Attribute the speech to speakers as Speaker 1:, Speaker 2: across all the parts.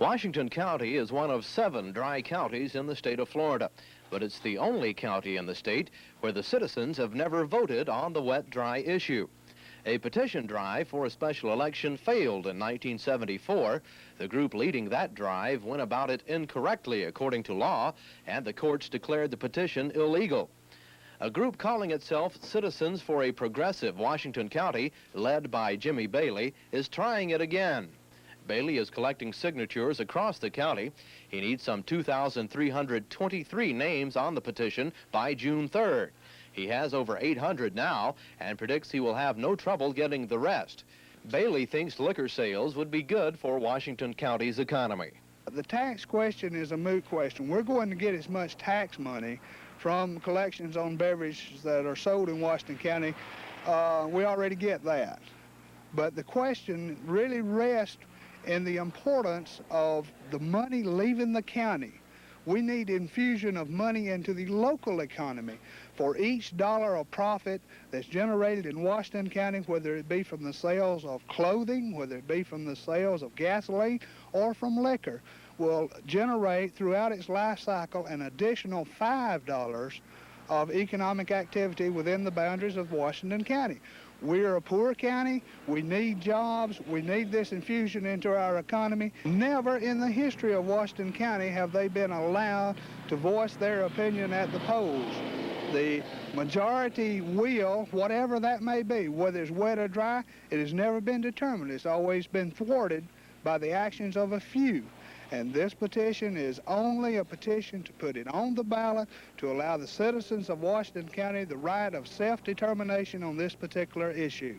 Speaker 1: Washington County is one of 7 dry counties in the state of Florida, but it's the only county in the state where the citizens have never voted on the wet-dry issue. A petition drive for a special election failed in 1974. The group leading that drive went about it incorrectly according to law, and the courts declared the petition illegal. A group calling itself Citizens for a Progressive Washington County, led by Jimmy Bailey, is trying it again. Bailey is collecting signatures across the county. He needs some 2,323 names on the petition by June 3rd. He has over 800 now and predicts he will have no trouble getting the rest. Bailey thinks liquor sales would be good for Washington County's economy.
Speaker 2: The tax question is a moot question. We're going to get as much tax money from collections on beverages that are sold in Washington County. We already get that. But the question really rests in the importance of the money leaving the county. We need infusion of money into the local economy. For each dollar of profit that's generated in Washington County, whether it be from the sales of clothing, whether it be from the sales of gasoline, or from liquor, will generate throughout its life cycle an additional $5 of economic activity within the boundaries of Washington County. We're a poor county. We need jobs. We need this infusion into our economy. Never in the history of Washington County have they been allowed to voice their opinion at the polls. The majority will, whatever that may be, whether it's wet or dry, it has never been determined. It's always been thwarted by the actions of a few. And this petition is only a petition to put it on the ballot to allow the citizens of Washington County the right of self-determination on this particular issue.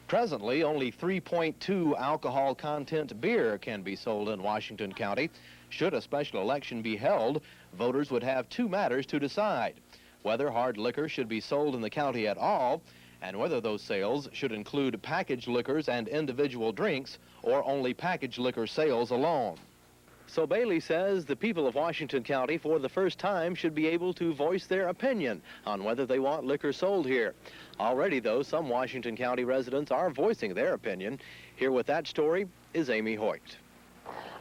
Speaker 1: Presently, only 3.2 alcohol content beer can be sold in Washington County. Should a special election be held, voters would have 2 matters to decide: whether hard liquor should be sold in the county at all, and whether those sales should include packaged liquors and individual drinks, or only packaged liquor sales alone. So Bailey says the people of Washington County, for the first time, should be able to voice their opinion on whether they want liquor sold here. Already, though, some Washington County residents are voicing their opinion. Here with that story is Amy Hoyt.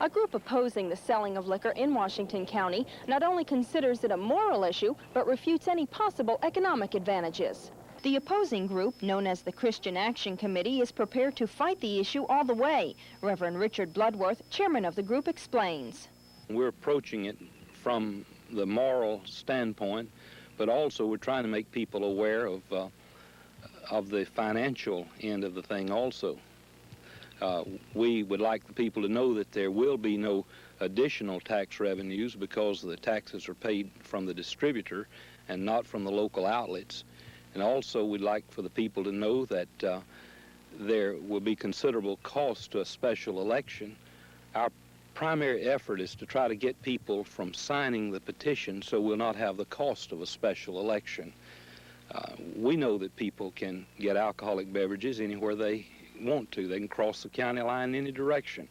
Speaker 3: A group opposing the selling of liquor in Washington County not only considers it a moral issue, but refutes any possible economic advantages. The opposing group, known as the Christian Action Committee, is prepared to fight the issue all the way. Reverend Richard Bloodworth, chairman of the group, explains.
Speaker 4: We're approaching it from the moral standpoint, but also we're trying to make people aware of the financial end of the thing also. We would like the people to know that there will be no additional tax revenues because the taxes are paid from the distributor and not from the local outlets. And also we'd like for the people to know that there will be considerable cost to a special election. Our primary effort is to try to get people from signing the petition so we'll not have the cost of a special election. We know that people can get alcoholic beverages anywhere they want to. They can cross the county line in any direction.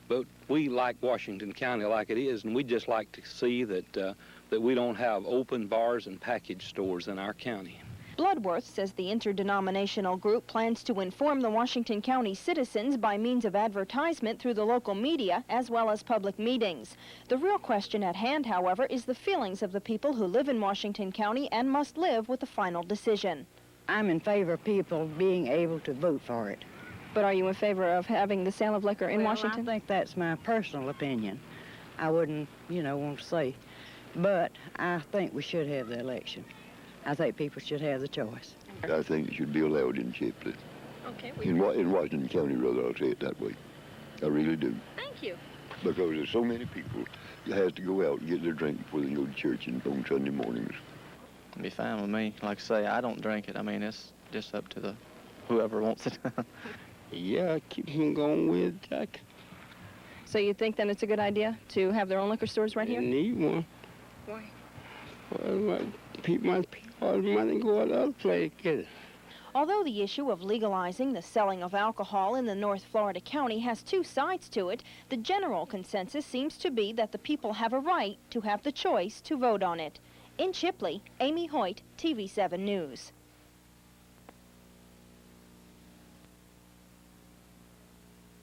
Speaker 4: But we like Washington County like it is, and we'd just like to see that, that we don't have open bars and package stores in our county.
Speaker 3: Bloodworth says the interdenominational group plans to inform the Washington County citizens by means of advertisement through the local media as well as public meetings. The real question at hand, however, is the feelings of the people who live in Washington County and must live with the final decision.
Speaker 5: I'm in favor of people being able to vote for it.
Speaker 3: But are you in favor of having the sale of liquor in Washington?
Speaker 5: I think that's my personal opinion. I wouldn't, want to say. But I think we should have the election. I think people should have the choice.
Speaker 6: I think it should be allowed in Chipley.
Speaker 3: Okay.
Speaker 6: In Washington County, rather, I'll say it that way. I really do.
Speaker 3: Thank you.
Speaker 6: Because there's so many people that has to go out and get their drink before they go to church on Sunday mornings.
Speaker 7: It'd be fine with me. Like I say, I don't drink it. I mean, it's just up to whoever wants it.
Speaker 8: Yeah, keep them going with Jack.
Speaker 3: So you think then it's a good idea to have their own liquor stores right here?
Speaker 8: They need one.
Speaker 3: Why?
Speaker 8: Well, people might pay all the money and go to the other place to get it.
Speaker 3: Although the issue of legalizing the selling of alcohol in the North Florida County has 2 sides to it, the general consensus seems to be that the people have a right to have the choice to vote on it. In Chipley, Amy Hoyt, TV7 News.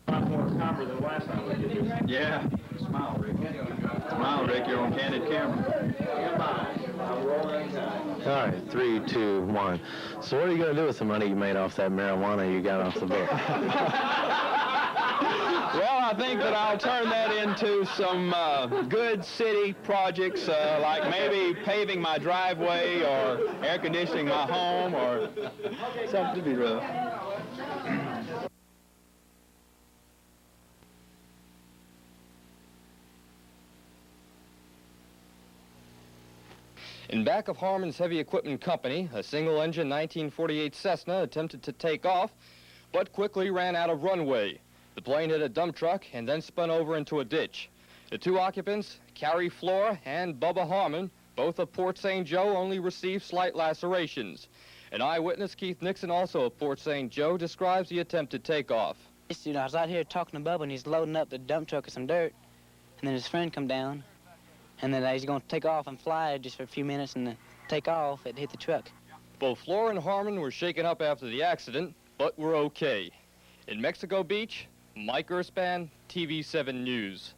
Speaker 9: More calmer than last time we did this.
Speaker 7: Yeah.
Speaker 9: Smile, Rick, you're on candid camera.
Speaker 10: All right, 3, 2, 1. So what are you going to do with the money you made off that marijuana you got off the book?
Speaker 11: Well, I think that I'll turn that into some good city projects, like maybe paving my driveway or air conditioning my home or something to be rough. In back of Harmon's Heavy Equipment Company, a single-engine 1948 Cessna attempted to take off, but quickly ran out of runway. The plane hit a dump truck and then spun over into a ditch. The two occupants, Carrie Flora and Bubba Harmon, both of Port St. Joe, only received slight lacerations. An eyewitness, Keith Nixon, also of Port St. Joe, describes the attempted takeoff.
Speaker 12: You know, I was out here talking to Bubba, and he's loading up the dump truck with some dirt, and then his friend come down, and then he's going to take off and fly just for a few minutes, and take off, it hit the truck.
Speaker 11: Both Flora and Harmon were shaken up after the accident, but were okay. In Mexico Beach, Mike Erspan, TV7 News.